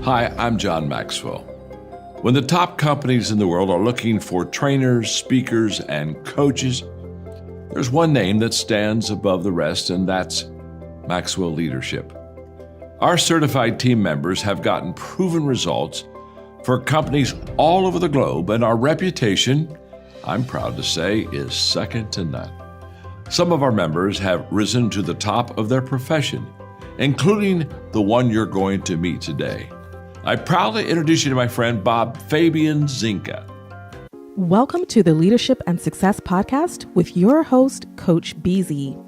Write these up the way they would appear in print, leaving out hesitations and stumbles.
Hi, I'm John Maxwell. When the top companies in the world are looking for trainers, speakers, and coaches, there's one name that stands above the rest, and that's Maxwell Leadership. Our certified team members have gotten proven results for companies all over the globe, and our reputation, I'm proud to say, is second to none. Some of our members have risen to the top of their profession, including the one you're going to meet today. I proudly introduce you to my friend Bob Fabian Zinka. Welcome to the Leadership and Success Podcast with your host, Coach BZ.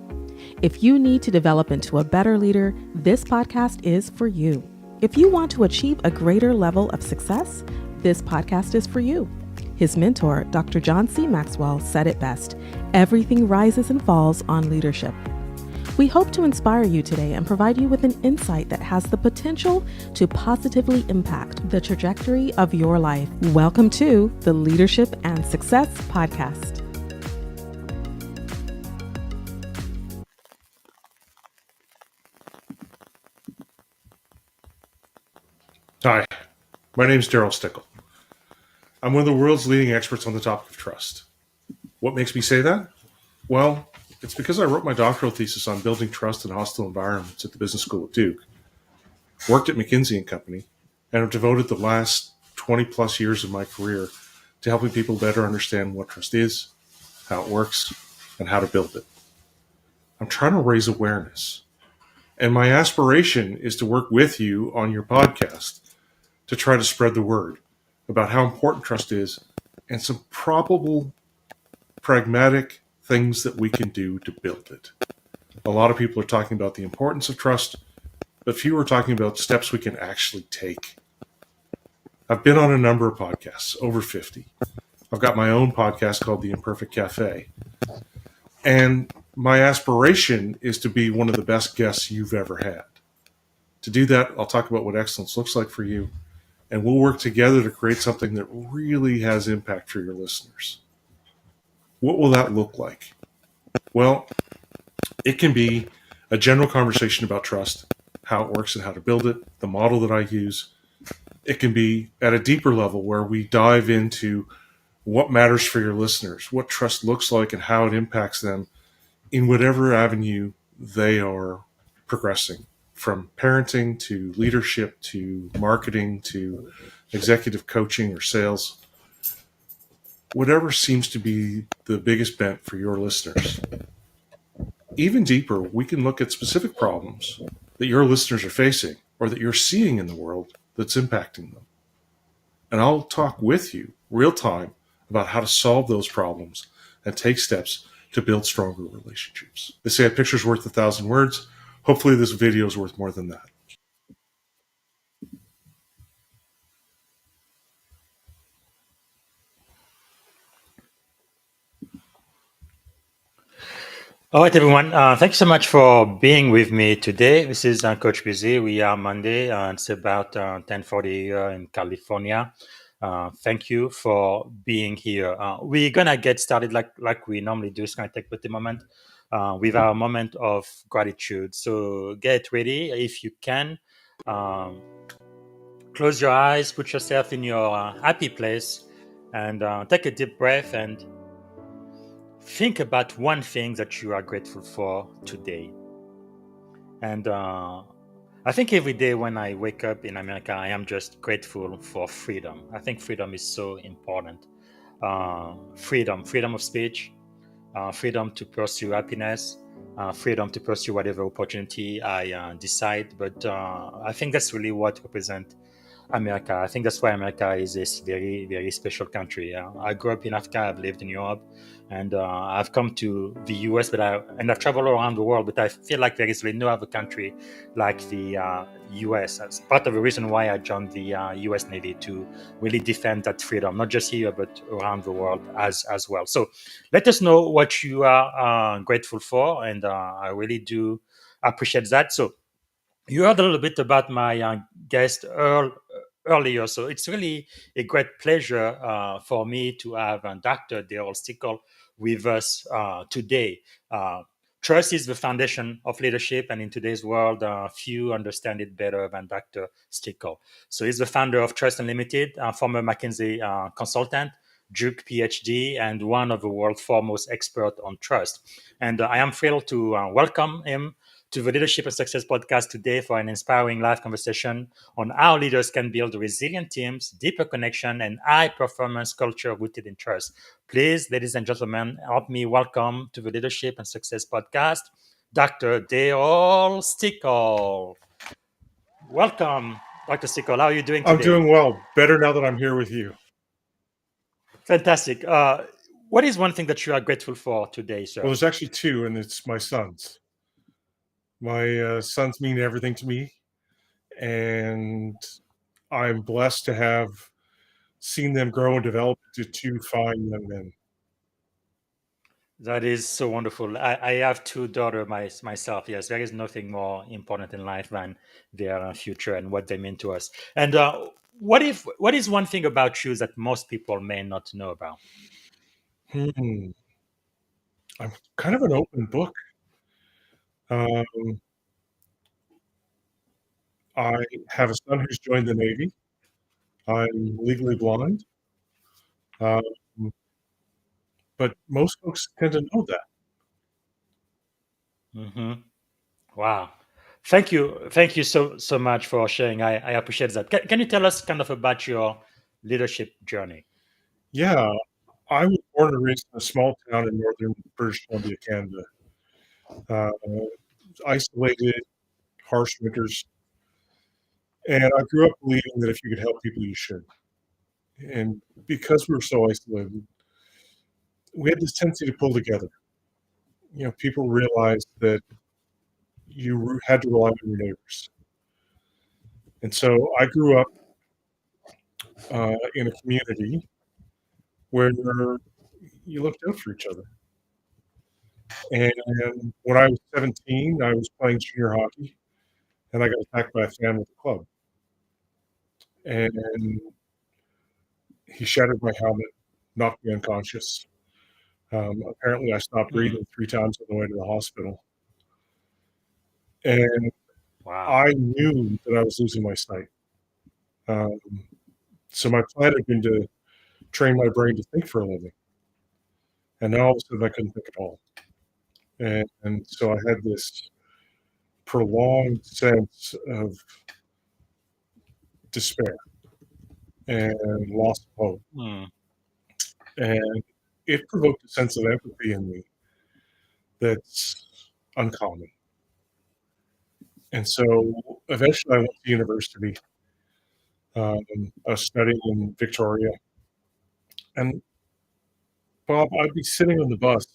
If you need to develop into a better leader, this podcast is for you. If you want to achieve a greater level of success, this podcast is for you. His mentor, Dr. John C. Maxwell, said it best: everything rises and falls on leadership. We hope to inspire you today and provide you with an insight that has the potential to positively impact the trajectory of your life. Welcome to the Leadership and Success Podcast. Hi, my name is Darryl Stickel. I'm one of the world's leading experts on the topic of trust. What makes me say that? Well, it's because I wrote my doctoral thesis on building trust in hostile environments at the Business School at Duke, worked at McKinsey and Company, and have devoted the last 20 plus years of my career to helping people better understand what trust is, how it works, and how to build it. I'm trying to raise awareness. And my aspiration is to work with you on your podcast to try to spread the word about how important trust is and some probable pragmatic things that we can do to build it. A lot of people are talking about the importance of trust, but few are talking about steps we can actually take. I've been on a number of podcasts, over 50. I've got my own podcast called The Imperfect Cafe. And my aspiration is to be one of the best guests you've ever had. To do that, I'll talk about what excellence looks like for you, and we'll work together to create something that really has impact for your listeners. What will that look like? Well, it can be a general conversation about trust, how it works and how to build it, the model that I use. It can be at a deeper level where we dive into what matters for your listeners, what trust looks like and how it impacts them in whatever avenue they are progressing, from parenting to leadership to marketing to executive coaching or sales. Whatever seems to be the biggest bent for your listeners. Even deeper, we can look at specific problems that your listeners are facing or that you're seeing in the world that's impacting them. And I'll talk with you real time about how to solve those problems and take steps to build stronger relationships. They say a picture's worth 1,000 words. Hopefully this video is worth more than that. All right, everyone. Thank you so much for being with me today. This is Coach BZ. We are Monday. It's about 10:40 here in California. Thank you for being here. We're gonna get started like we normally do. It's gonna take a moment with our moment of gratitude. So get ready if you can. Um, Close your eyes, put yourself in your happy place, and take a deep breath and think about one thing that you are grateful for today. And I think every day when I wake up in America, I am just grateful for freedom. I think freedom is so important. Freedom of speech, freedom to pursue happiness, freedom to pursue whatever opportunity I decide. But I think that's really what represents America. I think that's why America is this very, very special country. I grew up in Africa. I've lived in Europe, and I've come to the US, I've traveled around the world. But I feel like there is really no other country like the US. That's part of the reason why I joined the US Navy, to really defend that freedom, not just here but around the world as well. So let us know what you are grateful for, and I really do appreciate that. So you heard a little bit about my guest earlier, so it's really a great pleasure for me to have Dr. Darryl Stickel with us today. Trust is the foundation of leadership, and in today's world, few understand it better than Dr. Stickel. So he's the founder of Trust Unlimited, former McKinsey consultant, Duke PhD, and one of the world's foremost experts on trust. And I am thrilled to welcome him to the Leadership and Success podcast today for an inspiring live conversation on how leaders can build resilient teams, deeper connection, and high performance culture rooted in trust. Please, ladies and gentlemen, help me welcome to the Leadership and Success podcast, Dr. Darryl Stickel. Welcome, Dr. Stickel. How are you doing I'm today? doing well. Better now that I'm here with you. Fantastic. What is one thing that you are grateful for today, sir? Well, there's actually two, and it's my sons. My sons mean everything to me, and I'm blessed to have seen them grow and develop into two fine young men. That is so wonderful. I have two daughters myself. Yes, there is nothing more important in life than their future and what they mean to us. And what is one thing about you that most people may not know about? Hmm. I'm kind of an open book. Um, I have a son who's joined the Navy. I'm legally blind, um, but most folks tend to know that. Hmm. Wow. Thank you so much for sharing. I appreciate that. Can you tell us kind of about your leadership journey? Yeah, I was born and raised in a small town in northern British Columbia, Canada. Uh, Isolated, harsh winters, and I grew up believing that if you could help people, you should. And because we were so isolated, we had this tendency to pull together. People realized that you had to rely on your neighbors. And so I grew up in a community where you looked out for each other. And when I was 17, I was playing junior hockey, and I got attacked by a fan with a club. And he shattered my helmet, knocked me unconscious. Apparently, I stopped Hmm. breathing 3 times on the way to the hospital. And Wow. I knew that I was losing my sight. Um, so my plan had been to train my brain to think for a living. And now all of a sudden I couldn't think at all. And so I had this prolonged sense of despair and loss of hope. Hmm. And it provoked a sense of empathy in me that's uncommon. And so eventually I went to university. I was studying in Victoria. And Bob, I'd be sitting on the bus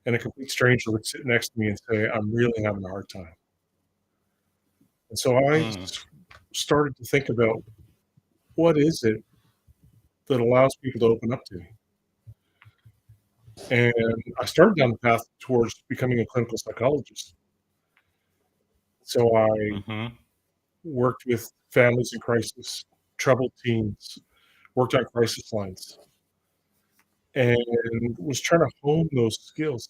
and a complete stranger would sit next to me and say, I'm really having a hard time. And so I Hmm. started to think about what is it that allows people to open up to me? And I started down the path towards becoming a clinical psychologist. So I Hmm. worked with families in crisis, troubled teens, worked on crisis lines, and was trying to hone those skills.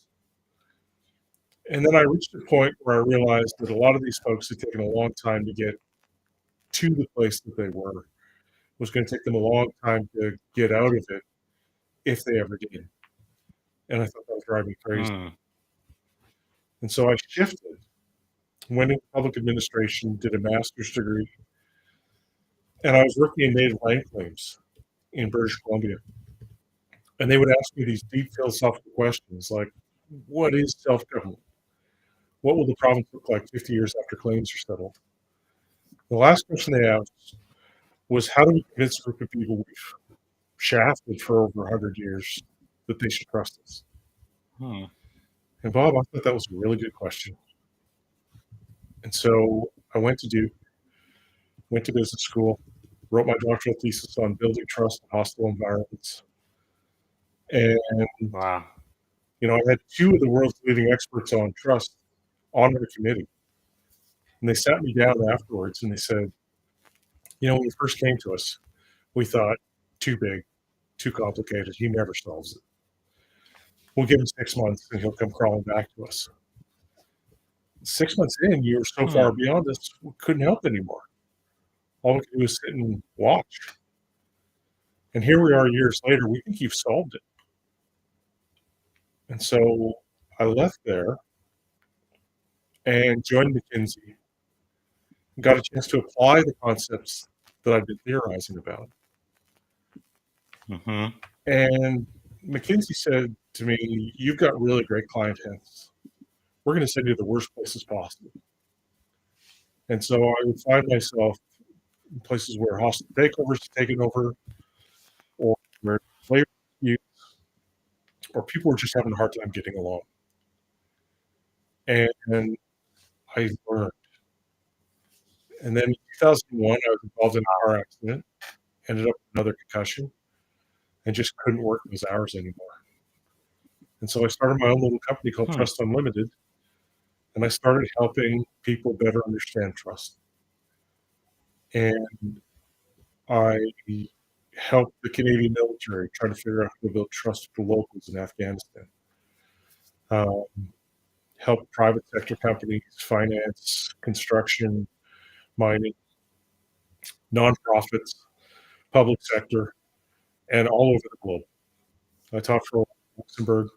And then I reached a point where I realized that a lot of these folks had taken a long time to get to the place that they were. It was going to take them a long time to get out of it if they ever did. And I thought that was driving me crazy. Mm. And so I shifted, went into public administration, did a master's degree, and I was working in native land claims in British Columbia. And they would ask me these deep philosophical questions like, what is self-government? What will the province look like 50 years after claims are settled? The last question they asked was, how do we convince a group of people we've shafted for over 100 years that they should trust us? Hmm. And Bob, I thought that was a really good question. And so I went to business school, wrote my doctoral thesis on building trust in hostile environments. And, Wow. I had two of the world's leading experts on trust on our committee. And they sat me down afterwards and they said, when you first came to us, we thought too big, too complicated. He never solves it. We'll give him 6 months and he'll come crawling back to us. 6 months in, you were so far beyond us, we couldn't help anymore. All we could do was sit and watch. And here we are years later, we think you've solved it. And so I left there and joined McKinsey, got a chance to apply the concepts that I've been theorizing about. Mm-hmm. And McKinsey said to me, you've got really great client hands. We're going to send you to the worst places possible. And so I would find myself in places where hostile takeovers had taken over, or where labor disputes, or people were just having a hard time getting along. And I learned. And then in 2001, I was involved in a car accident, ended up with another concussion, and just couldn't work those hours anymore. And so I started my own little company called Trust Unlimited, and I started helping people better understand trust. And I helped the Canadian military try to figure out how to build trust for locals in Afghanistan. Help private sector companies, finance, construction, mining, nonprofits, public sector, and all over the globe. I taught for Luxembourg.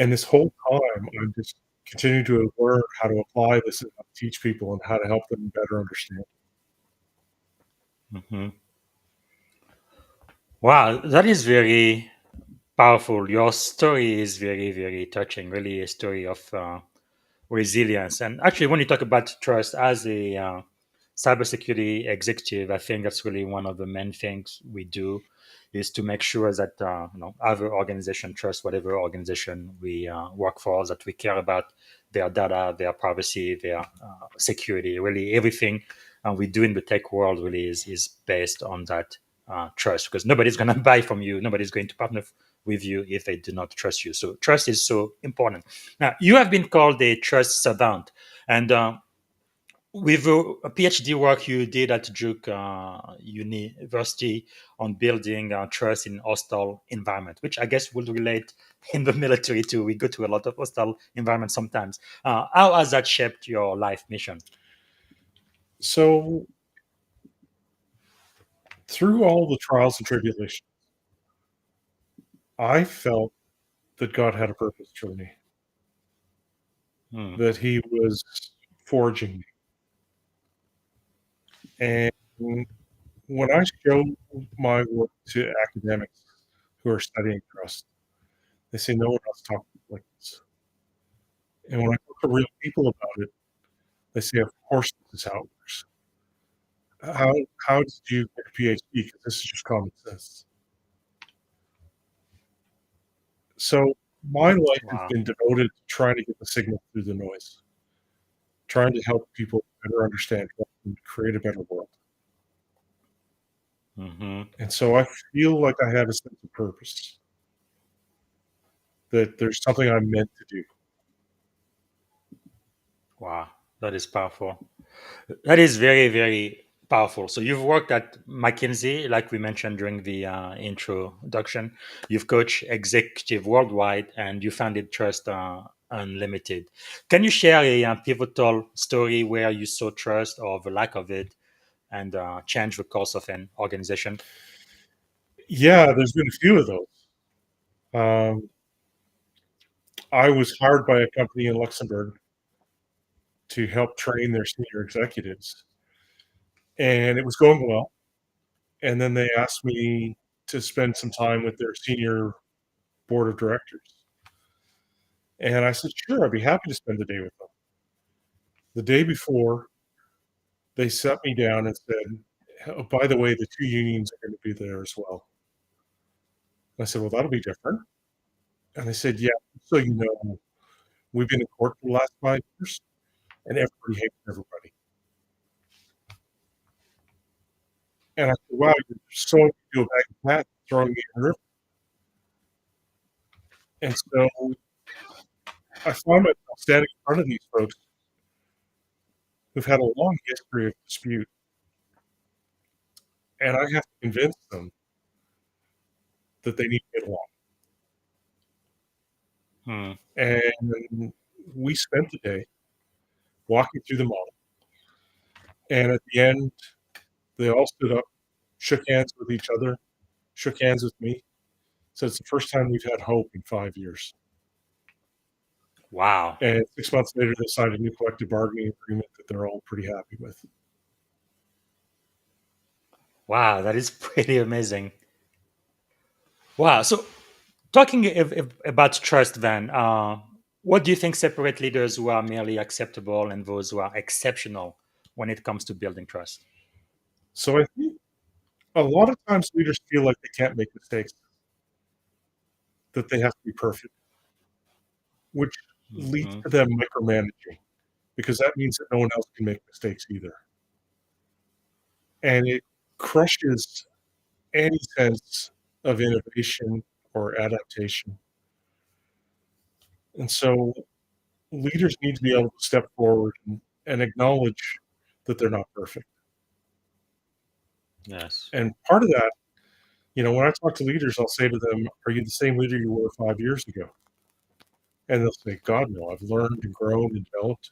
And this whole time, I'm just continuing to learn how to apply this and how to teach people and how to help them better understand. Mm-hmm. Wow, that is very powerful. Your story is very, very touching. Really, a story of resilience. And actually, when you talk about trust as a cybersecurity executive, I think that's really one of the main things we do is to make sure that other organization trust whatever organization we work for, that we care about their data, their privacy, their security. Really, everything we do in the tech world really is based on that trust, because nobody's going to buy from you, nobody's going to partner with you if they do not trust you. So trust is so important. Now, you have been called a trust savant, and with a PhD work you did at Duke University on building trust in hostile environment, which I guess would relate in the military too. We go to a lot of hostile environments sometimes. How has that shaped your life mission? So through all the trials and tribulations, I felt that God had a purpose for me, that he was forging me. And when I show my work to academics who are studying trust, they say no one else talks like this. And when I talk to real people about it, they say, of course, this is how it works. How did you get a PhD? Because this is just common sense. So my life has been devoted to trying to get the signal through the noise, trying to help people better understand and create a better world. Mm-hmm. And so I feel like I have a sense of purpose, that there's something I'm meant to do. Wow, that is powerful. That is very, very Powerful. So you've worked at McKinsey, like we mentioned during the introduction. You've coached executive worldwide, and you founded Trust Unlimited. Can you share a pivotal story where you saw trust or the lack of it and change the course of an organization? Yeah, there's been a few of those. Um, I was hired by a company in Luxembourg to help train their senior executives, and it was going well. And then they asked me to spend some time with their senior board of directors. And I said, sure, I'd be happy to spend the day with them. The day before, they sat me down and said, oh, by the way, the two unions are going to be there as well. And I said, well, that'll be different. And they said, yeah, so you know, we've been in court for the last 5 years, and everybody hates everybody. And I said, wow, you're so you a bag of pat throwing me in the river. And so I find myself standing in front of these folks who've had a long history of dispute, and I have to convince them that they need to get along. Hmm. And we spent the day walking through the model. And at the end, they all stood up, shook hands with each other, shook hands with me. So it's the first time we've had hope in 5 years. Wow. And 6 months later, they signed a new collective bargaining agreement that they're all pretty happy with. Wow, that is pretty amazing. Wow. So talking about trust, then, what do you think separate leaders who are merely acceptable and those who are exceptional when it comes to building trust? So I think a lot of times leaders feel like they can't make mistakes, that they have to be perfect, which leads Mhm. to them micromanaging, because that means that no one else can make mistakes either. And it crushes any sense of innovation or adaptation. And so leaders need to be able to step forward and acknowledge that they're not perfect. Yes. And part of that, when I talk to leaders, I'll say to them, are you the same leader you were 5 years ago? And they'll say, God, no, I've learned and grown and developed.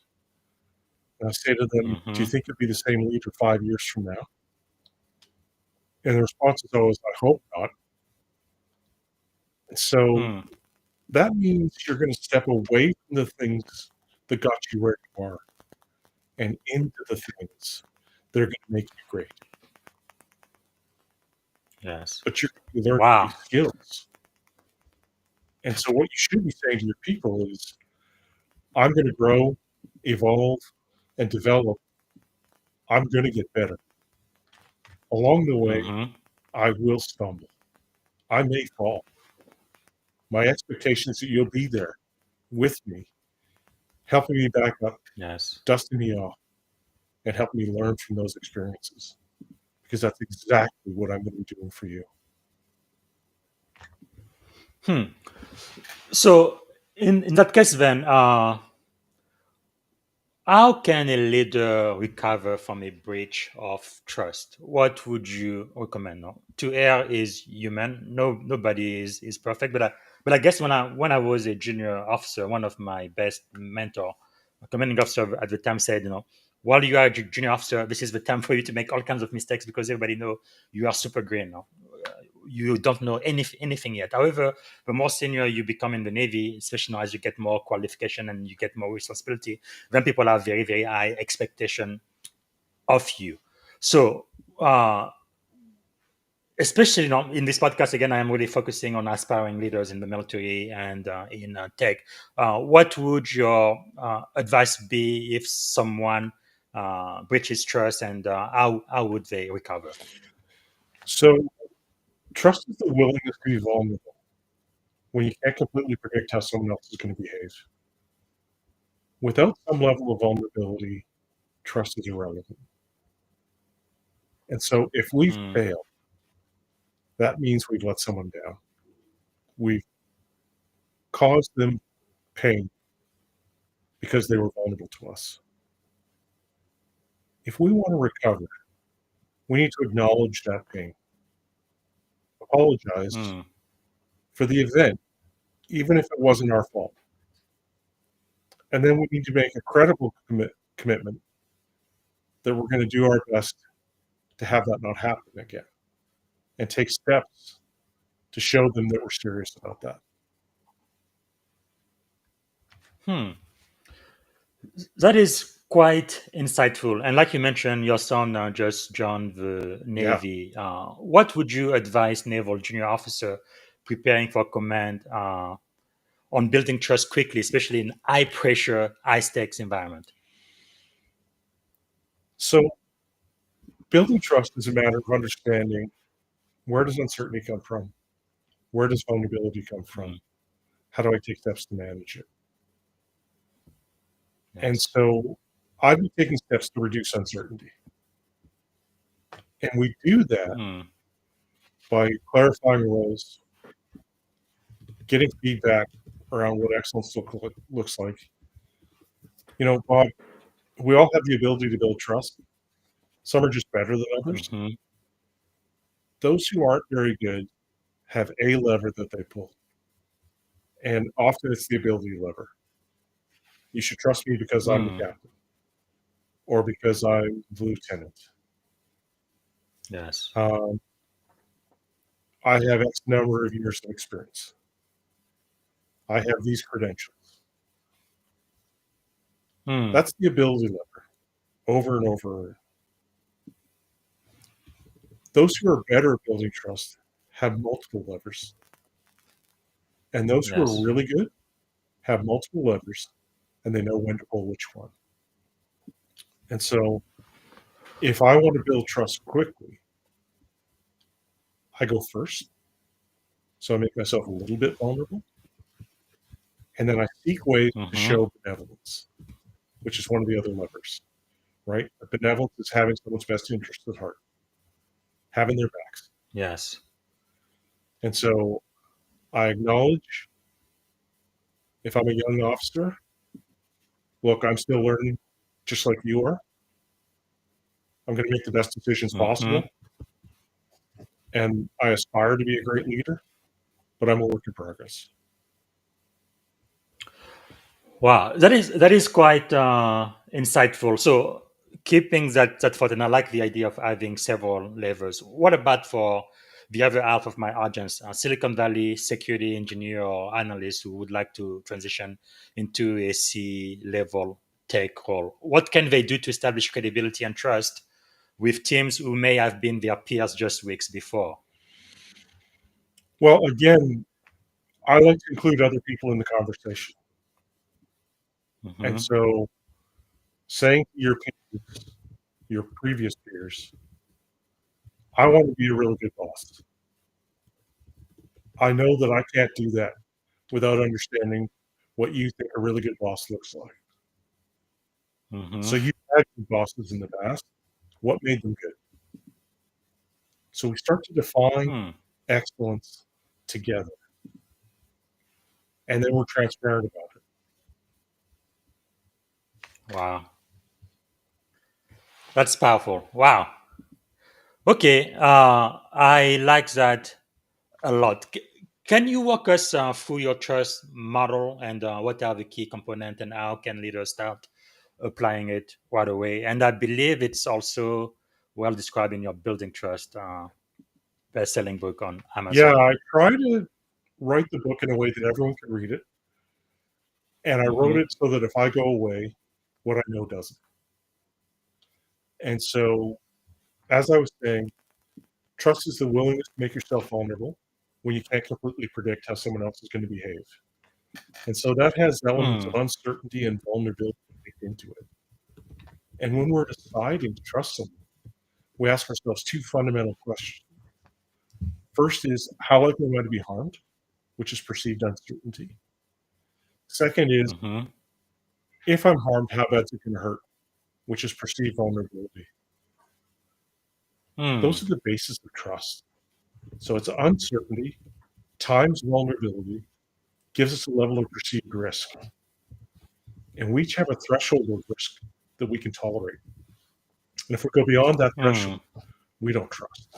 And I say to them, do you Hmm. think you'll be the same leader 5 years from now? And the response is always, I hope not. So Hmm. that means you're going to step away from the things that got you where you are and into the things that are going to make you great. Yes. But you're going to learn new Wow. skills. And so what you should be saying to your people is, I'm going to grow, evolve, and develop. I'm going to get better. Along the way, Hmm. I will stumble. I may fall. My expectation is that you'll be there with me, helping me back up, Yes. dusting me off, and helping me learn from those experiences. Because that's exactly what I'm going to be doing for you. Hmm. So in that case, then, how can a leader recover from a breach of trust? What would you recommend? No? To err is human. No, nobody is perfect. But I guess when I was a junior officer, one of my best mentor, a commanding officer at the time said, while you are a junior officer, this is the time for you to make all kinds of mistakes because everybody know you are super green. No? You don't know anything yet. However, the more senior you become in the Navy, especially now as you get more qualification and you get more responsibility, then people have very, very high expectation of you. So, especially in this podcast, again, I am really focusing on aspiring leaders in the military and in tech. What would your advice be if someone breaches trust, and how would they recover? So, trust is the willingness to be vulnerable when you can't completely predict how someone else is going to behave. Without some level of vulnerability, trust is irrelevant. And so, if we Hmm. fail, that means we've let someone down. We've caused them pain because they were vulnerable to us. If we want to recover, We need to acknowledge that pain, apologize Mm. for the event, even if it wasn't our fault. And then we need to make a credible commitment that we're going to do our best to have that not happen again and take steps to show them that we're serious about that. Hmm. That is quite insightful. And like you mentioned, your son just joined the Yeah. Navy. What would you advise naval junior officer preparing for command on building trust quickly, especially in high pressure, high stakes environment? So building trust is a matter of understanding where does uncertainty come from? Where does vulnerability come from? Mm. How do I take steps to manage it? And Yes. so I've been taking steps to reduce uncertainty. And we do that Mm. by clarifying roles, getting feedback around what excellence looks like. Bob, we all have the ability to build trust. Some are just better than others. Hmm. Those who aren't very good have a lever that they pull. And often it's the ability lever. You should trust me because I'm the Mm. captain or because I'm the lieutenant. Yes. Um, I have X number of years of experience. I have these credentials. Mm. That's the ability lever over and over. Those who are better at building trust have multiple levers. And those who are Yes. really good have multiple levers and they know when to pull which one. And so if I want to build trust quickly, I go first. So I make myself a little bit vulnerable. And then I seek ways to Hmm. show benevolence, which is one of the other levers, right? Benevolence is having someone's best interest at heart, having their backs. Yes. And so I acknowledge if I'm a young officer, look, I'm still learning just like you are. I'm going to make the best decisions Hmm. possible. And I aspire to be a great leader, but I'm a work in progress. Wow, that is quite insightful. So keeping that thought, and I like the idea of having several levers. What about for the other half of my audience, Silicon Valley security engineer or analyst who would like to transition into a C-level tech role? What can they do to establish credibility and trust with teams who may have been their peers just weeks before? Well, again, I like to include other people in the conversation. And Hmm. so saying to your peers, your previous peers, I want to be a really good boss. I know that I can't do that without understanding what you think a really good boss looks like. Hmm. So you've had good bosses in the past. What made them good? So we start to define Hmm. excellence together. And then we're transparent about it. Wow, that's powerful. Wow. Okay, I like that a lot. Can you walk us through your trust model and what are the key components and how can leaders start applying it right away? And I believe it's also well described in your Building Trust best-selling book on Yeah, Amazon. I try to write the book in a way that everyone can read it. And I wrote Hmm. it so that if I go away, what I know doesn't. And so, as I was saying, trust is the willingness to make yourself vulnerable when you can't completely predict how someone else is going to behave. And so that has elements of Hmm. uncertainty and vulnerability baked into it. And when we're deciding to trust someone, we ask ourselves two fundamental questions. First is, how likely am I to be harmed, which is perceived uncertainty. Second is, Hmm. if I'm harmed, how bad's it going to hurt, which is perceived vulnerability. Hmm. Those are the basis of trust. So it's uncertainty times vulnerability gives us a level of perceived risk. And we each have a threshold of risk that we can tolerate. And if we go beyond that Hmm. threshold, we don't trust.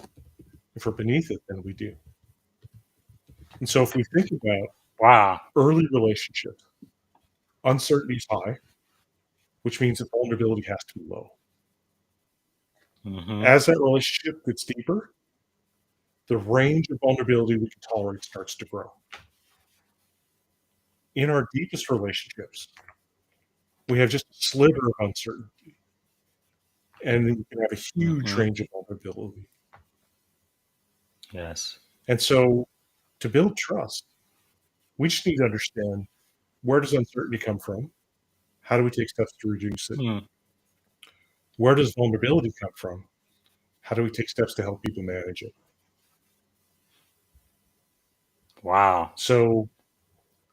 If we're beneath it, then we do. And so if we think about Wow. early relationships, uncertainty is high, which means that vulnerability has to be low. Mm-hmm. As that relationship gets deeper, the range of vulnerability we can tolerate starts to grow. In our deepest relationships, we have just a sliver of uncertainty, and then you can have a huge Mm-hmm. range of vulnerability. Yes. And so to build trust, we just need to understand, where does uncertainty come from? How do we take steps to reduce it? Mm. Where does vulnerability come from? How do we take steps to help people manage it? Wow. So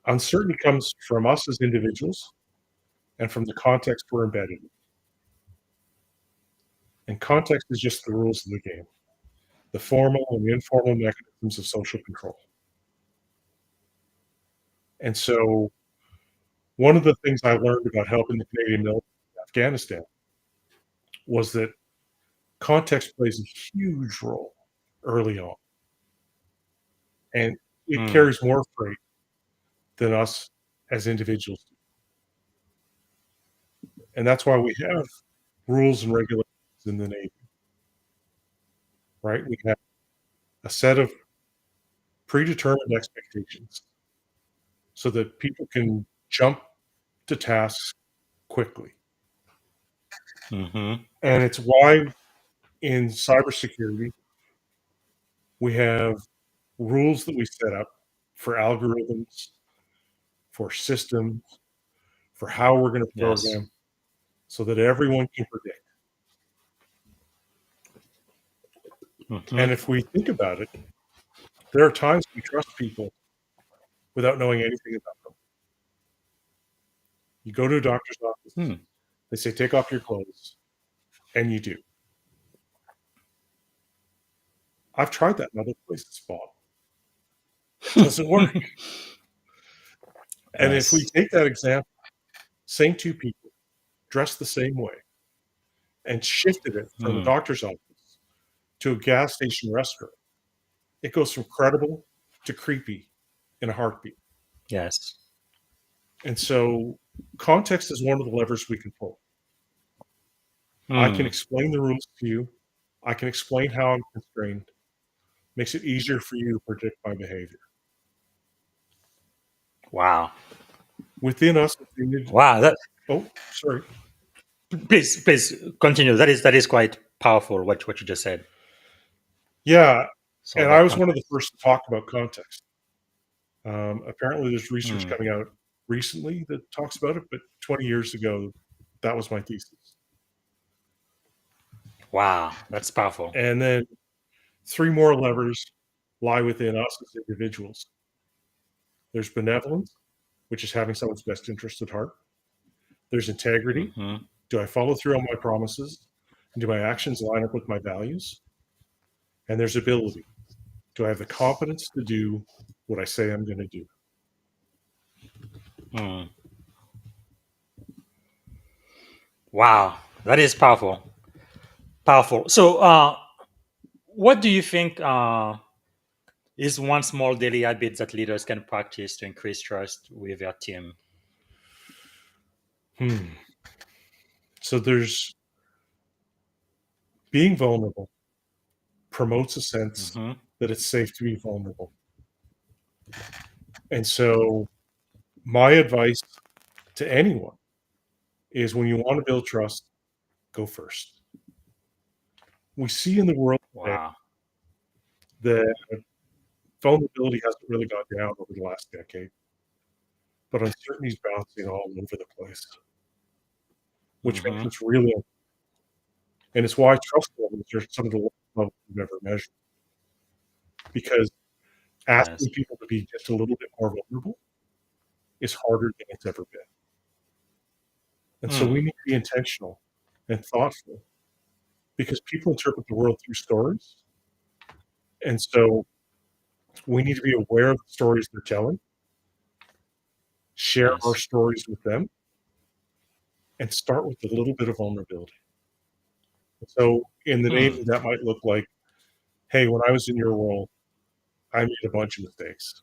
uncertainty comes from us as individuals and from the context we're embedded in. And context is just the rules of the game, the formal and the informal mechanisms of social control. And so one of the things I learned about helping the Canadian military in Afghanistan was that context plays a huge role early on. And it Mm. carries more freight than us as individuals do. And that's why we have rules and regulations in the Navy, right? We have a set of predetermined expectations so that people can jump to tasks quickly. Mm-hmm. And it's why in cybersecurity, we have rules that we set up for algorithms, for systems, for how we're going to Yes. program, so that everyone can predict. Mm-hmm. And if we think about it, there are times we trust people without knowing anything about them. You go to a doctor's office, Hmm. they say, take off your clothes, and you do. I've tried that in other places, Bob. It doesn't work. And if we Yes. take that example, same two people, dressed the same way, and shifted it from a Hmm. doctor's office to a gas station restaurant, it goes from credible to creepy in a heartbeat. Yes. And so context is one of the levers we can pull. I can Hmm. explain the rules to you. I can explain how I'm constrained. Makes it easier for you to predict my behavior. Wow. Within us, Wow. That oh, sorry. please continue. That is quite powerful. What you just said. Yeah, So and I about was one of the context. first to talk about context. Apparently, there's research Hmm. coming out recently that talks about it, but 20 years ago, that was my thesis. Wow. That's powerful. And then 3 more levers lie within us as individuals. There's benevolence, which is having someone's best interest at heart. There's integrity. Mm-hmm. Do I follow through on my promises? And do my actions line up with my values? And there's ability. Do I have the competence to do what I say I'm going to do? Hmm. Wow. That is powerful. Powerful. So, what do you think is one small daily habit that leaders can practice to increase trust with their team? So there's being vulnerable promotes a sense Mm-hmm. that it's safe to be vulnerable. And so my advice to anyone is, when you want to build trust, go first. We see in the world today Wow. that vulnerability hasn't really gone down over the last decade, but uncertainty is bouncing all over the place, which makes Mm-hmm. us really, and it's why trust levels are some of the lowest levels we've ever measured. Because asking Yes. people to be just a little bit more vulnerable is harder than it's ever been. And so we Hmm. need to be intentional and thoughtful, because people interpret the world through stories. And so we need to be aware of the stories they're telling, share our Yes. stories with them, and start with a little bit of vulnerability. So in the name, that might look like, hey, when I was in your role, I made a bunch of mistakes.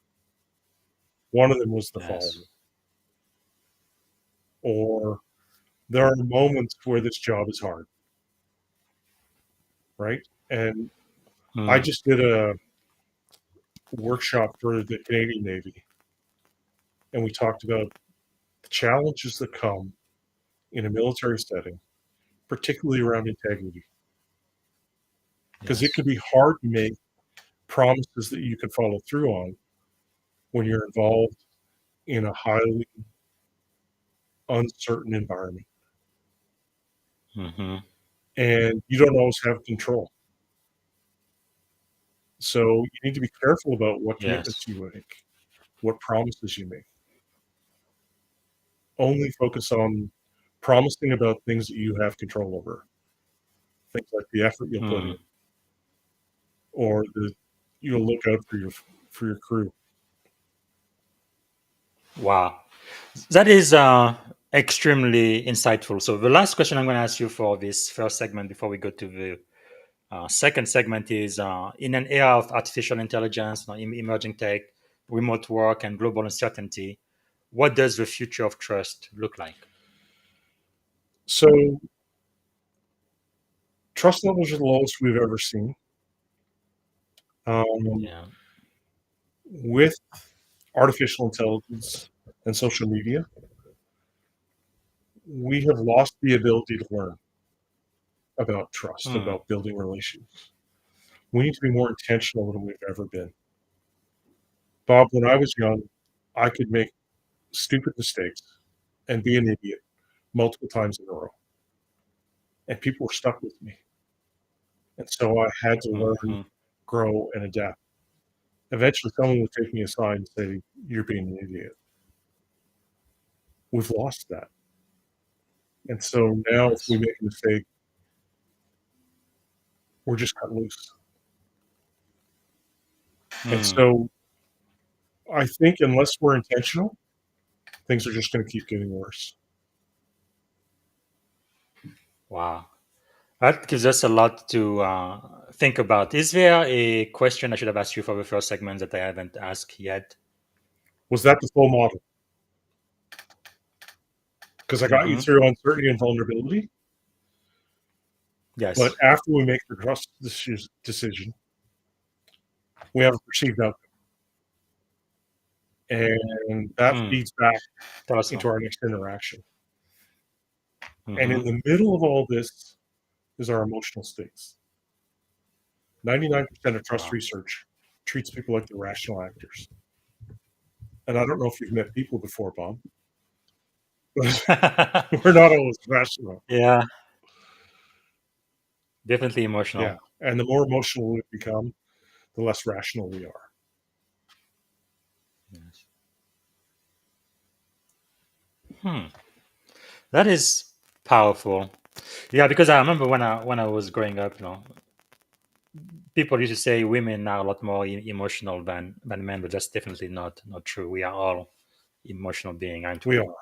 One of them was the following. Or there are moments where this job is hard, right? And I just did a workshop for the Canadian Navy, and we talked about the challenges that come in a military setting, particularly around integrity. Because it could be hard to make promises that you can follow through on when you're involved in a highly uncertain environment. And you don't always have control. So you need to be careful about what commitments you make, what promises you make. Only focus on promising about things that you have control over. Things like the effort you'll put in, or you'll look out for your crew. Wow, that is extremely insightful. So the last question I'm going to ask you for this first segment before we go to the second segment is in an era of artificial intelligence, emerging tech, remote work, and global uncertainty, what does the future of trust look like? So trust levels are the lowest we've ever seen. With artificial intelligence and social media, we have lost the ability to learn about trust, about building relations. We need to be more intentional than we've ever been. Bob, when I was young, I could make stupid mistakes and be an idiot multiple times in a row. And people were stuck with me. And so I had to learn, grow, and adapt. Eventually, someone would take me aside and say, "You're being an idiot." We've lost that. And so now if we make a mistake, we're just cut loose. And so I think unless we're intentional, things are just going to keep getting worse. Wow. That gives us a lot to think about. Is there a question I should have asked you for the first segment that I haven't asked yet? Was that the full model? Because I got you through uncertainty and vulnerability. Yes. But after we make the trust decision, we have a perceived outcome. And that feeds back into our next interaction. And in the middle of all this is our emotional states. 99% of trust research treats people like they're rational actors. And I don't know if you've met people before, Bob. We're not always rational. Yeah. Definitely emotional. Yeah. And the more emotional we become, the less rational we are. Yes. That is powerful. Yeah, because I remember when I was growing up, people used to say women are a lot more emotional than men, but that's definitely not true. We are all emotional beings, aren't we? We are.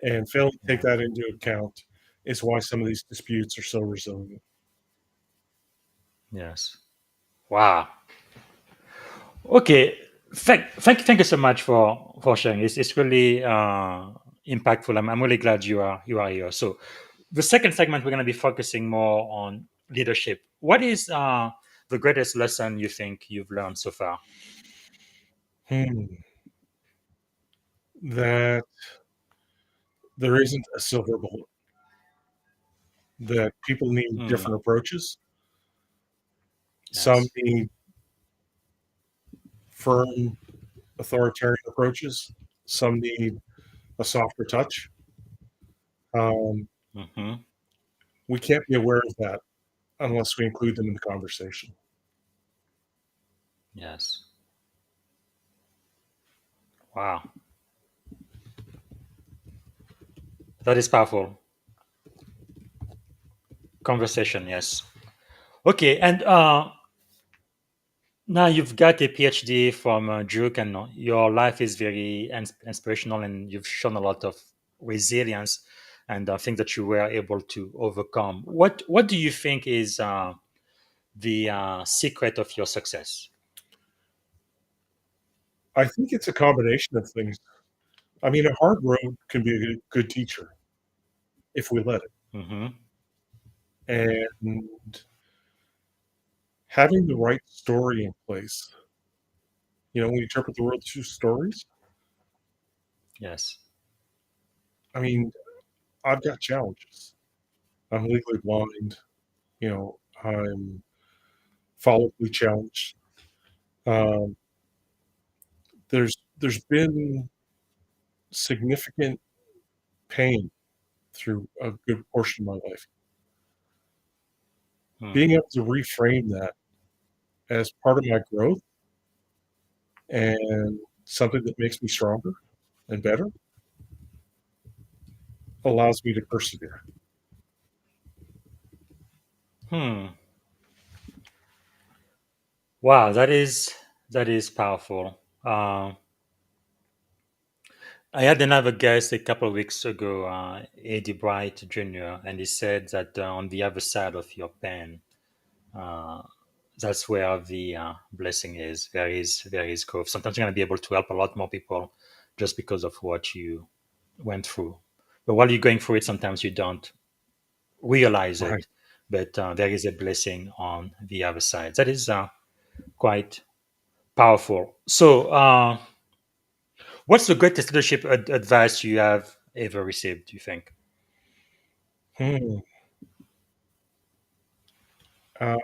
And failing to take that into account is why some of these disputes are so resilient. Yes. Wow. Okay. Thank you so much for sharing. It's really impactful. I'm really glad you are here. So the second segment, we're going to be focusing more on leadership. What is the greatest lesson you think you've learned so far? That there isn't a silver bullet. That people need different approaches. Yes. Some need firm, authoritarian approaches. Some need a softer touch. We can't be aware of that unless we include them in the conversation. Yes. Wow. That is powerful. Conversation, yes. Okay, and now you've got a PhD from Duke, and your life is very inspirational, and you've shown a lot of resilience. and things that you were able to overcome. What do you think is the secret of your success? I think it's a combination of things. I mean, a hard road can be a good teacher if we let it. Hmm. And having the right story in place. We interpret the world through stories. Yes. I mean, I've got challenges. I'm legally blind. I'm follically challenged. Um, there's been significant pain through a good portion of my life. Hmm. Being able to reframe that as part of my growth and something that makes me stronger and better allows me to persevere. Hmm. Wow, that is powerful. I had another guest a couple of weeks ago, Eddie Bright Jr., and he said that on the other side of your pen, uh, that's where the blessing is. There is growth. Sometimes you're going to be able to help a lot more people just because of what you went through. But while you're going through it, sometimes you don't realize Right. it. But there is a blessing on the other side. That is quite powerful. So, what's the greatest leadership advice you have ever received, do you think? Hmm. Uh,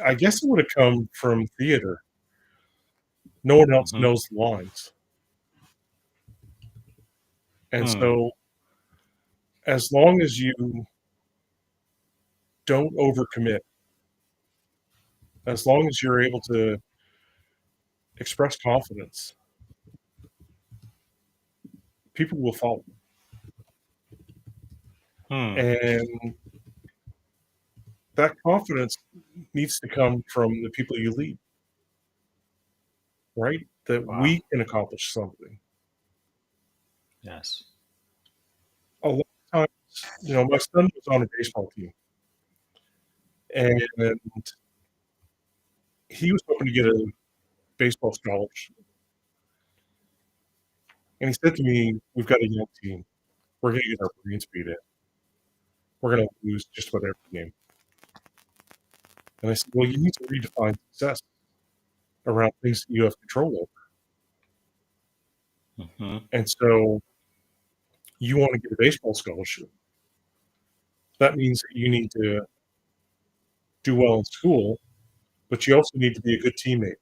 I guess it would have come from theater. No one else Hmm. knows the lines. And Hmm. so, as long as you don't overcommit, as long as you're able to express confidence, people will follow. Hmm. And that confidence needs to come from the people you lead, right? That Wow. we can accomplish something. Yes. A lot of times, my son was on a baseball team, and he was hoping to get a baseball scholarship. And he said to me, "We've got a young team. We're going to get our brains beat in. We're going to lose just about every game." And I said, "Well, you need to redefine success around things that you have control over. Hmm. And so you want to get a baseball scholarship. That means that you need to do well in school, but you also need to be a good teammate.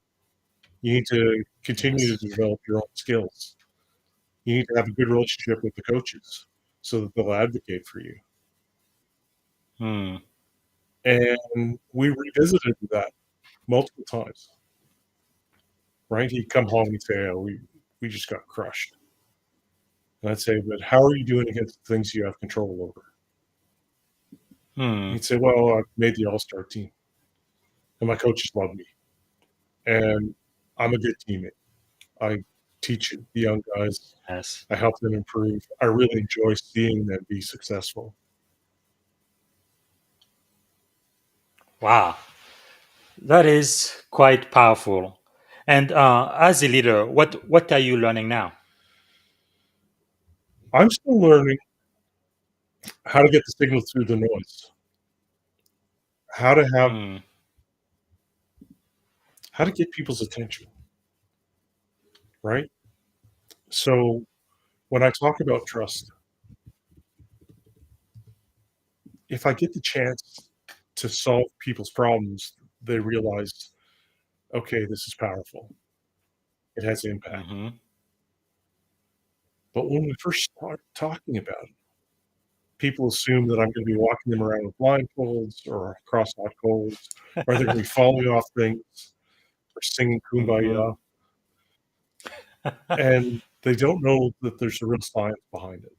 You need to continue Yes. to develop your own skills. You need to have a good relationship with the coaches so that they'll advocate for you." Hmm. And we revisited that multiple times, right? He'd come home and say, "Oh, we just got crushed." And I'd say, "But how are you doing against the things you have control over?" Hmm. He'd say, "Well, I made the all-star team, and my coaches love me, and I'm a good teammate. I teach the young guys. Yes. I help them improve. I really enjoy seeing them be successful." Wow. That is quite powerful. And as a leader, what are you learning now? I'm still learning how to get the signal through the noise, how to have Hmm. how to get people's attention, right? So when I talk about trust, if I get the chance to solve people's problems, they realize, okay, this is powerful. It has impact. Hmm. But when we first start talking about it, people assume that I'm going to be walking them around with blindfolds or cross-hot coals, or they're going to be falling off things or singing Hmm. kumbaya. And they don't know that there's a real science behind it.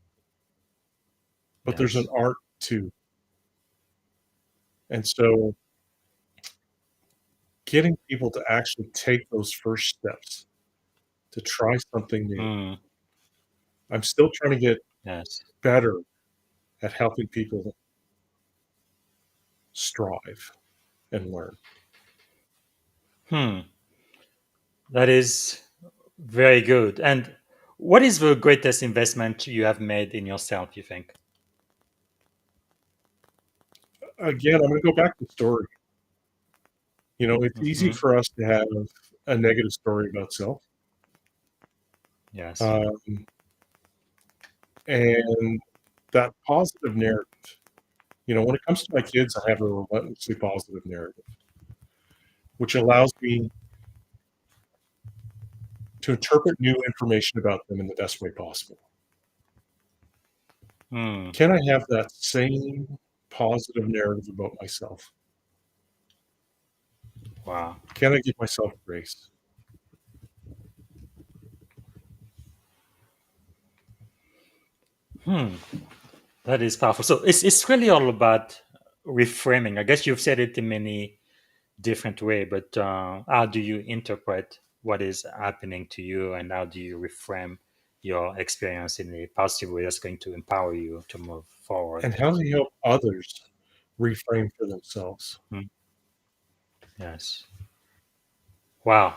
But there's an Yes. art too. And so getting people to actually take those first steps to try something new Hmm. I'm still trying to get Yes. better at helping people strive and learn. That is very good. And what is the greatest investment you have made in yourself, you think? Again, I'm going to go back to story. It's easy Mhm. for us to have a negative story about self. Yes. Um, and that positive narrative, when it comes to my kids, I have a relentlessly positive narrative, which allows me to interpret new information about them in the best way possible. Hmm. Can I have that same positive narrative about myself? Wow. Can I give myself grace? That is powerful. So it's really all about reframing. I guess you've said it in many different way, but how do you interpret what is happening to you, and how do you reframe your experience in a positive way that's going to empower you to move forward? And how do you help others reframe for themselves? Hmm. Yes. Wow.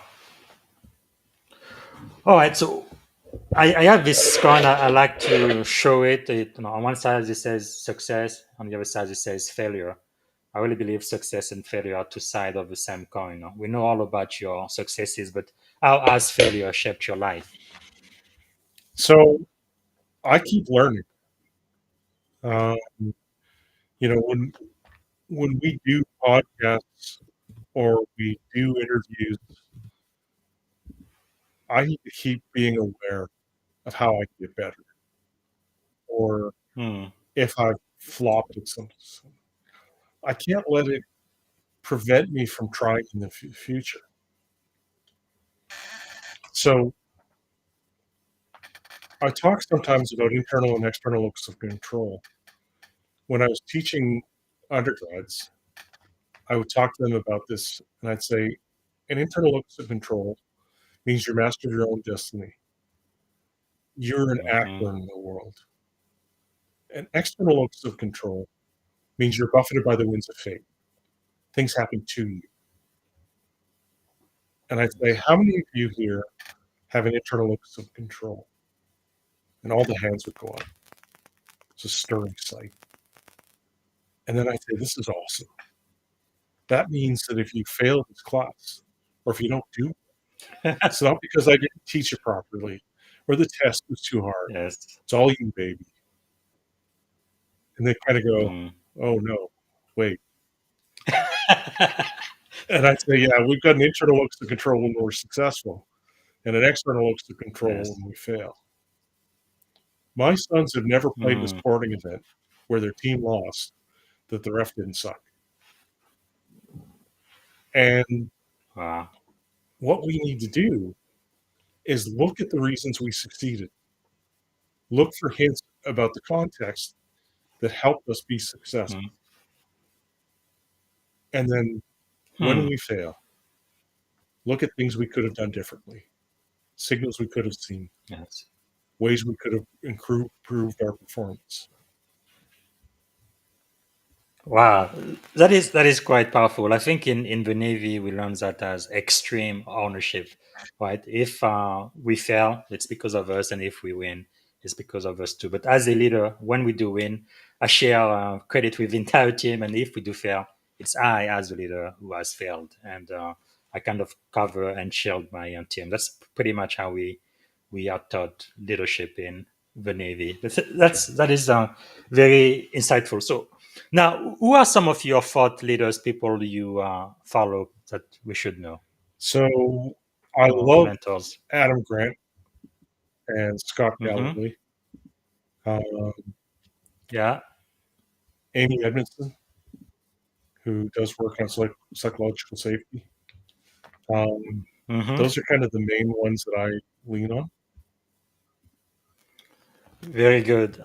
All right. So I have this coin. I like to show it. On one side it says success, on the other side it says failure. I really believe success and failure are two sides of the same coin. We know all about your successes, but how has failure shaped your life? So I keep learning. Um, when we do podcasts or we do interviews, I need to keep being aware of how I can get better, or Hmm. if I've flopped at something. I can't let it prevent me from trying in the future. So I talk sometimes about internal and external locus of control. When I was teaching undergrads, I would talk to them about this, and I'd say, an internal locus of control means you're master of your own destiny. You're an Hmm. actor in the world. An external locus of control means you're buffeted by the winds of fate. Things happen to you. And I'd say, how many of you here have an internal locus of control? And all the hands would go up. It's a stirring sight. And then I'd say, this is awesome. That means that if you fail this class, or if you don't do, it's not because I didn't teach it properly, or the test was too hard. Yes. It's all you, baby. And they kind of go, Hmm. oh no, wait. And I'd say, yeah, we've got an internal locus of control when we're successful, and an external locus of control Yes. when we fail. My sons have never played in a Hmm. sporting event where their team lost that the ref didn't suck. And Wow. what we need to do is look at the reasons we succeeded. Look for hints about the context that helped us be successful. Hmm. And then when Hmm. we fail, look at things we could have done differently, signals we could have seen, Yes. ways we could have improved our performance. Wow, that is quite powerful. I think in the Navy we learn that as extreme ownership, right? If we fail, it's because of us, and if we win, it's because of us too. But as a leader, when we do win, I share credit with the entire team, and if we do fail, it's I as a leader who has failed, and I kind of cover and shield my team. That's pretty much how we are taught leadership in the Navy. That is very insightful. So now, who are some of your thought leaders, people you follow that we should know, So I or love mentors? Adam Grant and Scott Hmm. Galloway, uh, Yeah. Amy Edmondson, who does work on psychological safety. Um, Hmm. those are kind of the main ones that I lean on. Very good.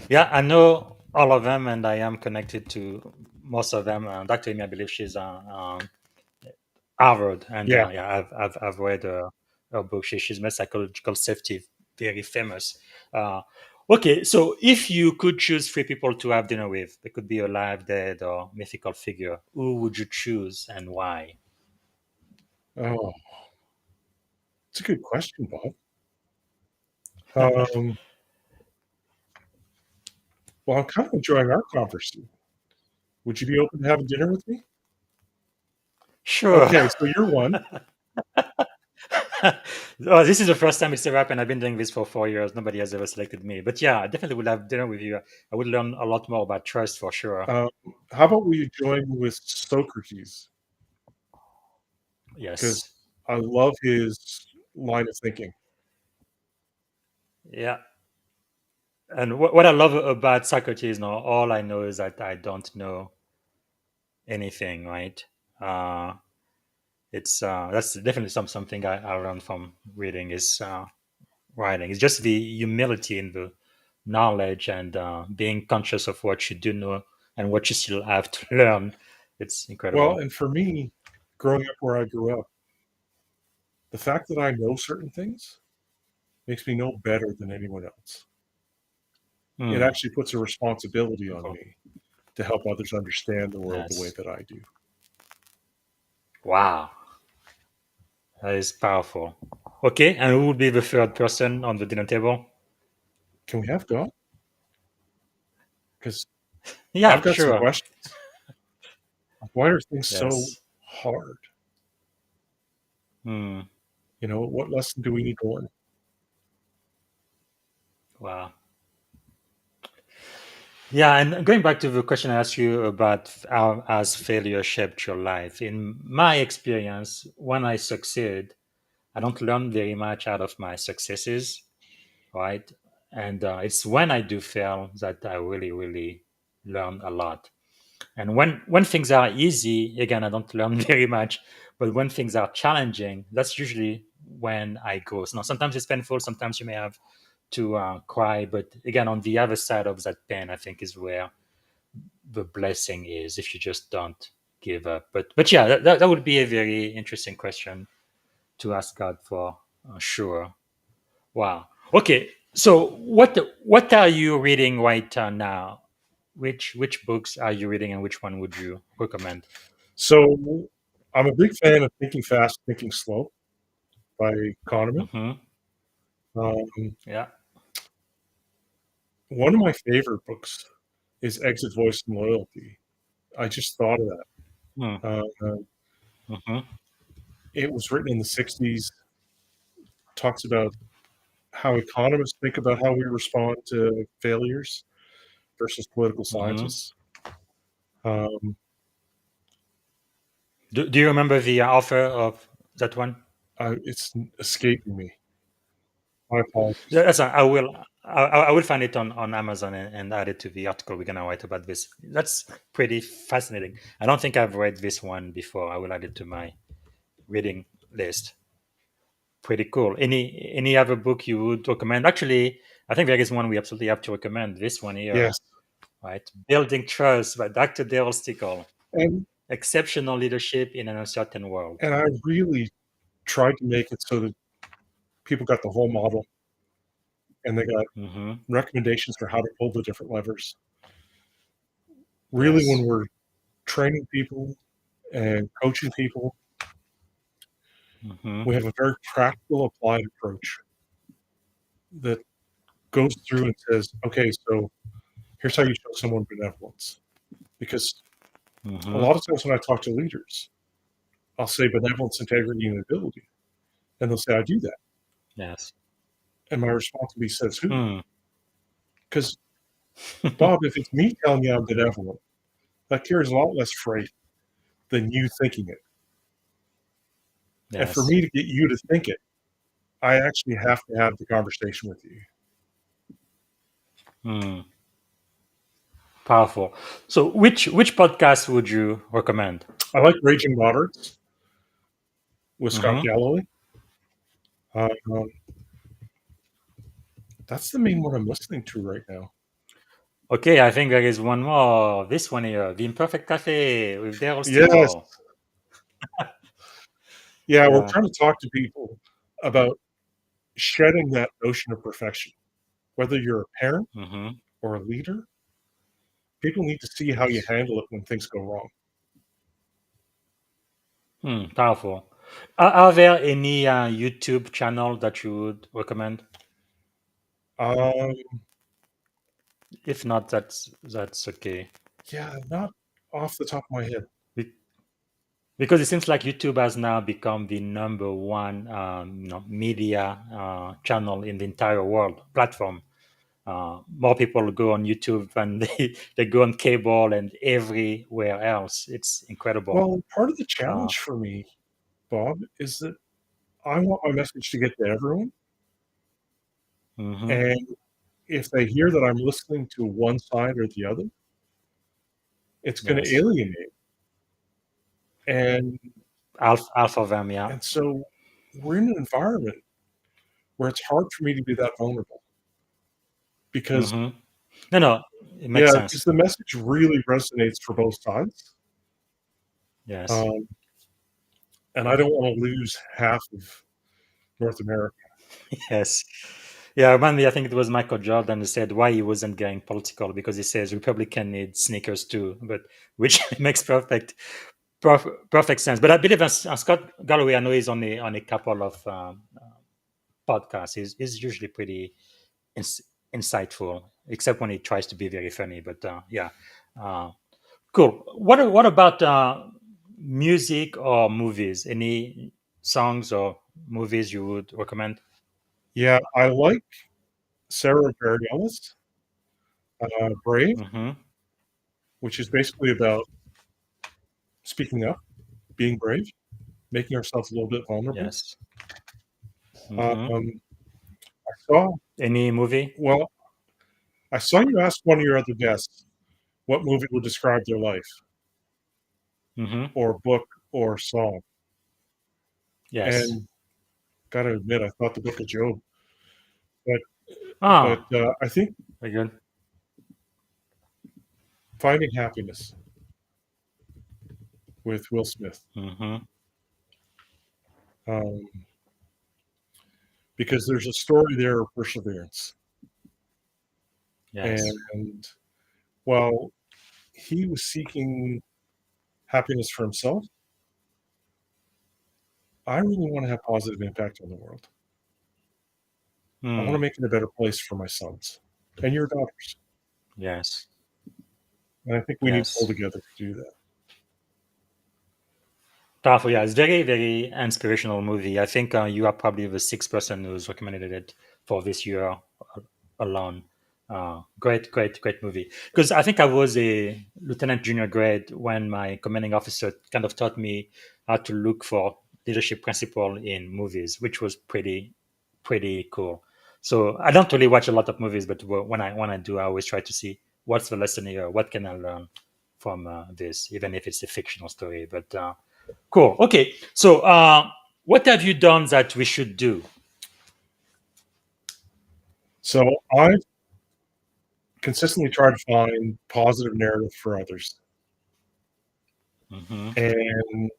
Yeah, I know all of them, and I am connected to most of them. Dr. Amy, I believe she's Harvard, and Yeah, yeah, I've read her book. She's made psychological safety very famous. Okay, so if you could choose three people to have dinner with, they could be alive, dead, or mythical figure, who would you choose and why? Oh, it's a good question, Bob. Um, well, I'm kind of enjoying our conversation. Would you be open to having dinner with me? Sure. Okay, so you're one. Oh, this is the first time it's ever happened. I've been doing this for 4 years. Nobody has ever selected me. But yeah, I definitely would have dinner with you. I would learn a lot more about trust for sure. How about we join with Socrates? Because Yes. I love his line of thinking. Yeah. And what I love about Socrates now, all I know is that I don't know anything, right? Uh, it's that's definitely something I learned from reading is writing. It's just the humility in the knowledge and being conscious of what you do know and what you still have to learn. It's Well, incredible. and for me, growing up where I grew up, the fact that I know certain things makes me know better than anyone else. It Hmm. actually puts a responsibility on Cool. me to help others understand the world the way Yes. that I do. Wow. That is powerful. Okay, and who would be the third person on the dinner table? Can we have God? Because I've Yeah, got some sure. questions. Why are things so Yes. hard? Hmm. What lesson do we need to learn? Wow. Yeah, and going back to the question I asked you about how has failure shaped your life. In my experience, when I succeed, I don't learn very much out of my successes, right? And it's when I do fail that I really, really learn a lot. And when things are easy, again, I don't learn very much. But when things are challenging, that's usually when I grow. So now, sometimes it's painful. Sometimes you may have to cry. But again, on the other side of that pain, I think is where the blessing is. If you just don't give up. But yeah, that would be a very interesting question to ask God for sure. Wow. Okay. So what are you reading right now? Which books are you reading, and which one would you recommend? So I'm a big fan of Thinking Fast, Thinking Slow by Kahneman. Hmm. Um, Yeah. one of my favorite books is Exit, Voice, and Loyalty. I just thought of that. Hmm. Uh, Hmm. it was written in the 60s, talks about how economists think about how we respond to failures versus political Hmm. scientists. Um, Do you remember the author of that one? it's escaping me. My apologies. That's I will. I will find it on Amazon and add it to the article we're gonna write about this. That's pretty fascinating. I don't think I've read this one before. I will add it to my reading list. Pretty cool. Any other book you would recommend? Actually, I think there is one we absolutely have to recommend. This one here, Yes. right? Building Trust by Dr. Darryl Stickel. And Exceptional leadership in an uncertain world. and I really tried to make it so that people got the whole model and they got Hmm. recommendations for how to pull the different levers. Really, when Yes. we're training people and coaching people, Hmm. we have a very practical, applied approach that goes through and says, okay, so here's how you show someone benevolence. Because a Hmm. lot of times when I talk to leaders, I'll say benevolence, integrity, and ability. And they'll say, I do that. Yes. And my response will be, says who? Hmm. Because, Bob, if it's me telling you I'm benevolent, that carries a lot less freight than you thinking it. And for Yes. me to get you to think it, I actually have to have the conversation with you. Hmm. Powerful. So, which podcast would you recommend? I like Raging Moderates with Scott Hmm. Galloway. Um, that's the main one I'm listening to right now. Okay, I think there is one more. This one here, The Imperfect Cafe with Darryl Yes. Stickel. Yeah, we're Yeah. trying to talk to people about shedding that notion of perfection. Whether you're a parent Mm-hmm. or a leader, people need to see how you handle it when things go wrong. Powerful. Are there any YouTube channel that you would recommend? Um, If not, that's okay. yeah, not off the top of my head. Be- Because it seems like YouTube has now become the number one, media channel in the entire world platform. More people go on YouTube than they go on cable and everywhere else. It's incredible. Well, part of the Uh, challenge for me, Bob, is that I want my message to get to everyone. mhm. And if they hear that I'm listening to one side or the other, it's going to Yes, alienate. And half of them, yeah. and so we're in an environment where it's hard for me to be that vulnerable because Hmm. No, it makes because sense. the message really resonates for both sides. Yes, Um, and I don't want to lose half of North America. yes. Yeah, I remember, I think it was Michael Jordan who said why he wasn't getting political because he says Republican need sneakers too, but which makes perfect sense. But I believe Scott Galloway, I know he's on a couple of podcasts. He's usually pretty ins- insightful, except when he tries to be very funny. But yeah, uh, cool. What about music or movies? Any songs or movies you would recommend? Yeah, I like Sarah Bareilles, Brave, Mm-hmm. which is basically about speaking up, being brave, making ourselves a little bit vulnerable. Yes. Mm-hmm. Um, I saw, Any movie? well, I saw you ask one of your other guests what movie would describe their life, Mm-hmm. or book, or song. Yes. And gotta admit, I thought the Book of Job. But Ah, I think very good. Finding Happiness with Will Smith, Mm-hmm. um, because there's a story there of perseverance. Yes. And while he was seeking happiness for himself, I really want to have positive impact on the world. I want to Hmm. make it a better place for my sons and your daughters. Yes. And I think we need to pull Yes. together to do that. Powerful. Yeah, it's very inspirational movie. I think you are probably the sixth person who's recommended it for this year alone. Great movie. Because I think I was a lieutenant junior grade when my commanding officer kind of taught me how to look for leadership principle in movies, which was pretty cool. So I don't really watch a lot of movies, but when I do, I always try to see what's the lesson here, what can I learn from this, even if it's a fictional story. But cool. Okay. So, what have you done that we should do? So I've consistently tried to find positive narrative for others. Hmm. And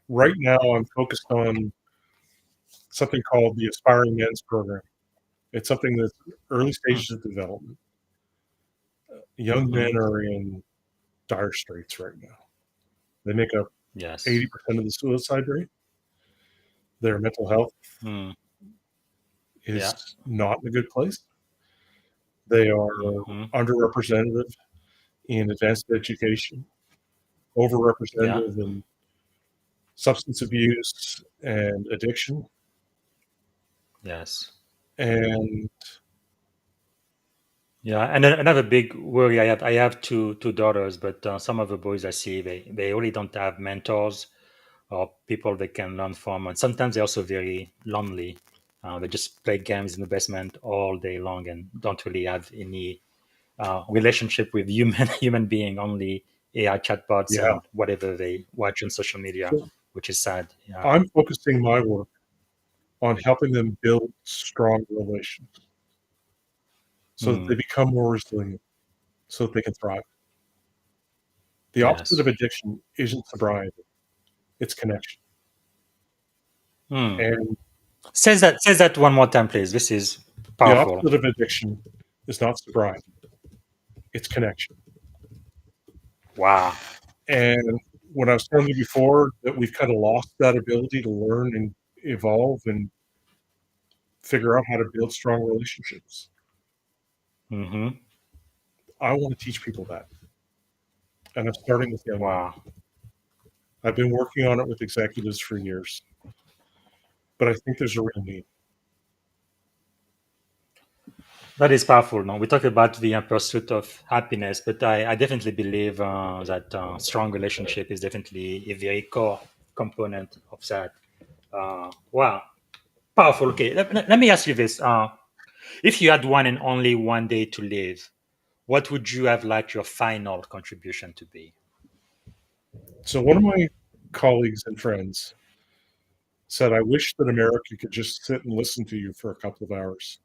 right now I'm focused on something called the Aspiring Men's Program. It's something that's early stages of development. Young Hmm. men are in dire straits right now. They make up Yes. 80% of the suicide rate. Their mental health Mm. Yeah. is not in a good place. They are Hmm. underrepresented in advanced education, Yeah. overrepresented in substance abuse and addiction. Yes. And Yeah. And then another big worry I have two daughters, but some of the boys I see they really don't have mentors or people they can learn from, and sometimes they're also very lonely. They just play games in the basement all day long and don't really have any relationship with human being, only AI chatbots yeah, and whatever they watch on social media, so which is sad. Yeah. I'm focusing my work on helping them build strong relations so that they Hmm. become more resilient, so that they can thrive. The opposite Yes. of addiction isn't sobriety, it's connection. Hmm. And Says that one more time, please. This is The powerful. opposite of addiction is not sobriety, it's connection. Wow. And when I was telling you before that we've kind of lost that ability to learn and evolve and figure out how to build strong relationships, Hmm. I want to teach people that. And I'm starting with young men. Wow. I've been working on it with executives for years, but I think there's a real need. That is powerful. No, we talk about the pursuit of happiness, but I definitely believe that strong relationship is definitely a very core component of that. Wow, powerful. Okay, let me ask you this: if you had one and only one day to live, what would you have liked your final contribution to be? So one of my colleagues and friends said, I wish that America could just sit and listen to you for a couple of hours.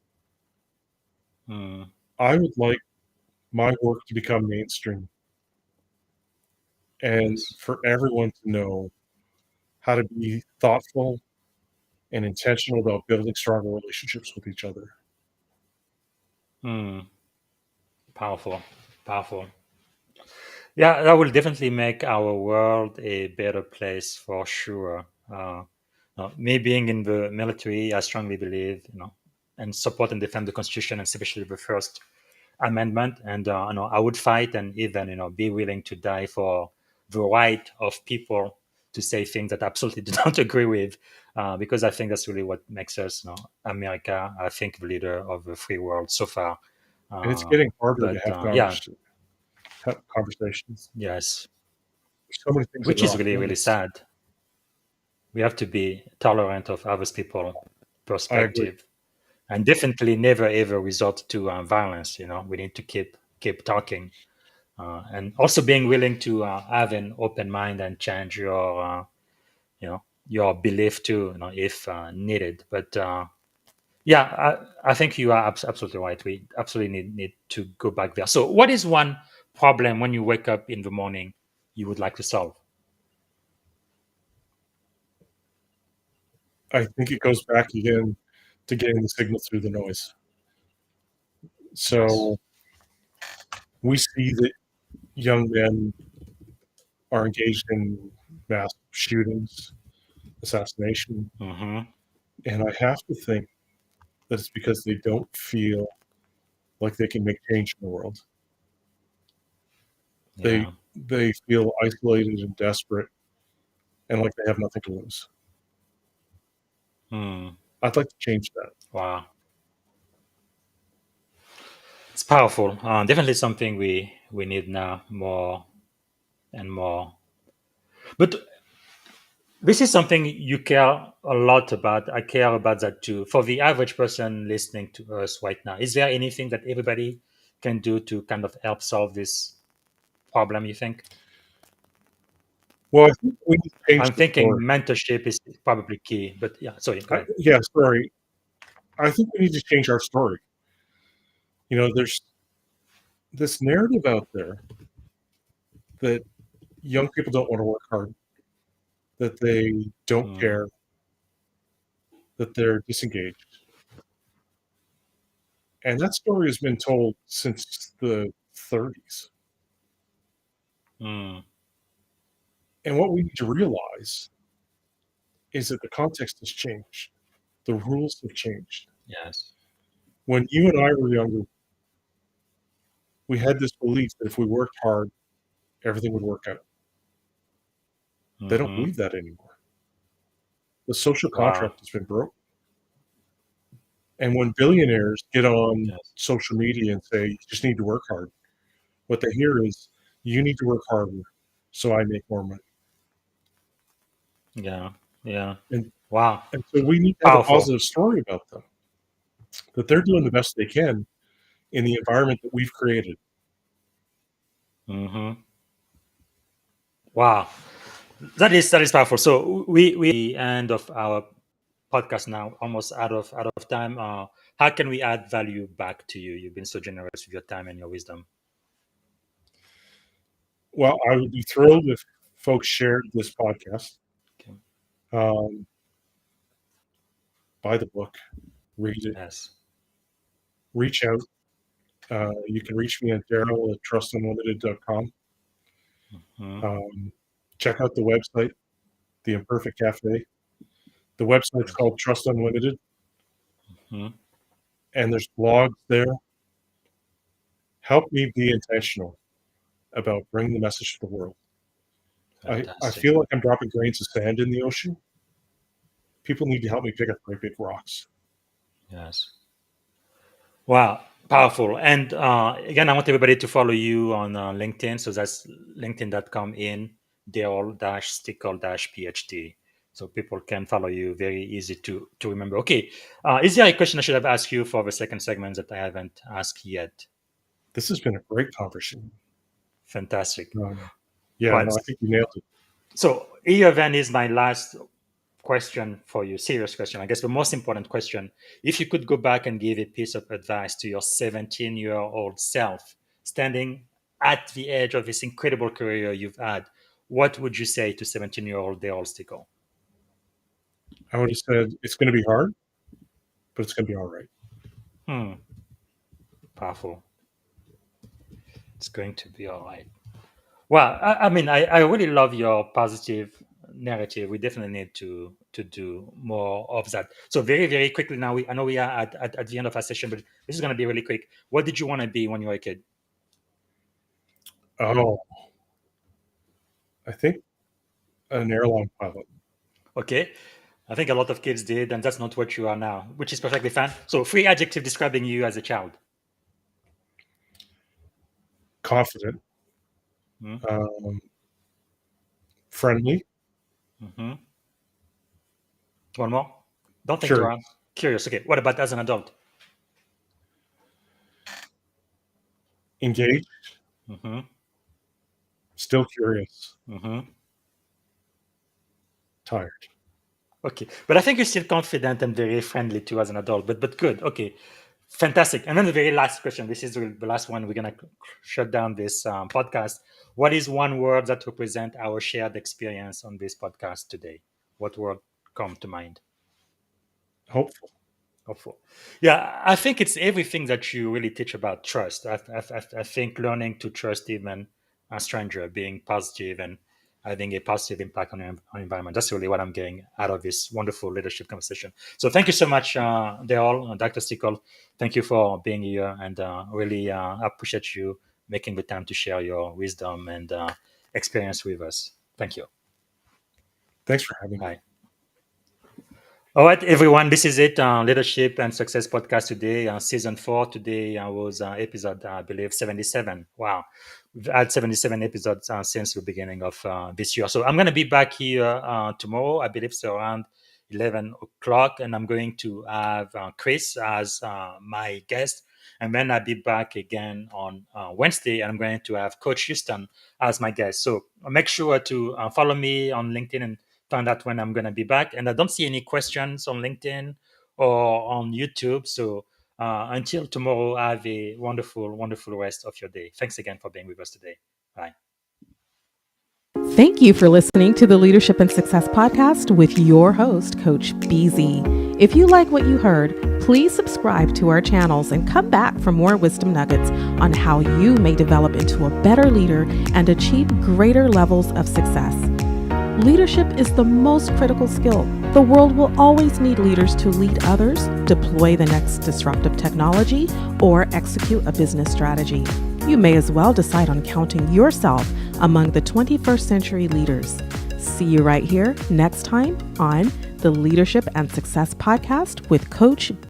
Hmm. I would like my work to become mainstream and Yes. for everyone to know how to be thoughtful and intentional about building stronger relationships with each other. Hmm. Powerful. Powerful. Yeah, that will definitely make our world a better place for sure. Me being in the military, I strongly believe, and support and defend the Constitution, and especially the First Amendment. And I would fight and even, be willing to die for the right of people to say things that I absolutely do not agree with, because I think that's really what makes us, America. I think the leader of the free world so far. And it's Uh, getting harder to but have yeah, conversations. yes, There's so many things that which are is off really, really limits. sad. We have to be tolerant of other people's I agree. perspective, and definitely never ever resort to violence. We need to keep talking, and also being willing to have an open mind and change your belief too, if needed. But yeah, I think you are absolutely right. We absolutely need to go back there. So, what is one problem when you wake up in the morning you would like to solve? I think it goes back again to getting the signal through the noise. Yes. So we see that young men are engaged in mass shootings, assassination, Mm-hmm. and I have to think that it's because they don't feel like they can make change in the world. They Yeah. they feel isolated and desperate and like they have nothing to lose. Hmm. I'd like to change that. Wow. It's powerful. Definitely something we need now more and more. But this is something you care a lot about. I care about that too. For the average person listening to us right now, is there anything that everybody can do to kind of help solve this problem? You think? Well, I think we need to change I'm the thinking story. mentorship is probably key. But yeah, sorry, go ahead. Yeah, sorry. I think we need to change our story. There's this narrative out there that young people don't want to work hard, that they don't Mm, care, that they're disengaged. And that story has been told since the 30s. mm, And what we need to realize is that the context has changed. The rules have changed. yes. When you and I were younger, we had this belief that if we worked hard, everything would work out. They don't Hmm. believe that anymore. The social Wow. contract has been broken. And when billionaires get on Yes. social media and say, you just need to work hard, what they hear is, you need to work harder so I make more money. Yeah. Yeah. And, Wow. and so we need to have a Powerful. positive story about them, that they're doing the best they can in the environment that we've created. Hmm. Wow. That is powerful. So we end of our podcast now, almost out of time. How can we add value back to you? You've been so generous with your time and your wisdom. Well, I would be thrilled if folks shared this podcast. Okay. Um, buy the book, read it, Yes. reach out. You can reach me at Darryl@trustunlimited.com. Mhm. Check out the website, The Imperfect Cafe. The website's called Trust Unlimited, Mhm. and there's blogs there. Help me be intentional about bringing the message to the world. I Fantastic. feel like I'm dropping grains of sand in the ocean. People need to help me pick up great big rocks. Yes. Wow, powerful. And again, I want everybody to follow you on LinkedIn. So that's linkedin.com in Darryl-Stickel-PhD. So people can follow you. Very easy to remember. Okay. Is there a question I should have asked you for the second segment that I haven't asked yet? This has been a great conversation. Fantastic. Yeah, Right. no, I think you nailed it. So here then is my last question for you, serious question. I guess the most important question. If you could go back and give a piece of advice to your 17-year-old self, standing at the edge of this incredible career you've had, what would you say to 17-year-old Darryl Stickel? I would have said it's going to be hard, but it's going to be all right. Powerful. It's going to be all right. Well, I mean, I really love your positive narrative. We definitely need to do more of that. So very, very quickly now, I know we are at the end of our session, but this is going to be really quick. What did you want to be when you were a kid? Oh, I think an airline pilot. Okay. I think a lot of kids did, and that's not what you are now, which is perfectly fine. So 3 adjectives describing you as a child. Confident, Mm-hmm. friendly, Mm-hmm. One more. Don't think too curious, hard. Curious. Okay. What about as an adult? engaged, Mm-hmm. still curious, Mm-hmm. tired. Okay, but I think you're still confident and very friendly too as an adult. But good. Okay, fantastic. And then the very last question. This is the last one. We're gonna shut down this podcast. What is one word that represent our shared experience on this podcast today? What word come to mind? Hopeful. Hopeful. Yeah, I think it's everything that you really teach about trust. I think learning to trust even a stranger, being positive and having a positive impact on your environment. That's really what I'm getting out of this wonderful leadership conversation. So thank you so much, Darryl, Dr. Stickel. Thank you for being here, and really appreciate you making the time to share your wisdom and experience with us. Thank you. Thanks for having me. Bye. All right, everyone, this is it. Leadership and Success Podcast today, season 4. Today was episode, I believe, 77. Wow. We've had 77 episodes since the beginning of this year. So I'm going to be back here tomorrow, I believe, so around 11 o'clock. And I'm going to have Chris as my guest. And then I'll be back again on Wednesday. And I'm going to have Coach Houston as my guest. So make sure to follow me on LinkedIn and find out when I'm going to be back. And I don't see any questions on LinkedIn or on YouTube. So until tomorrow, have a wonderful, wonderful rest of your day. Thanks again for being with us today. Bye. Thank you for listening to the Leadership and Success Podcast with your host, Coach BZ. If you like what you heard, please subscribe to our channels and come back for more wisdom nuggets on how you may develop into a better leader and achieve greater levels of success. Leadership is the most critical skill. The world will always need leaders to lead others, deploy the next disruptive technology, or execute a business strategy. You may as well decide on counting yourself among the 21st century leaders. See you right here next time on the Leadership and Success Podcast with Coach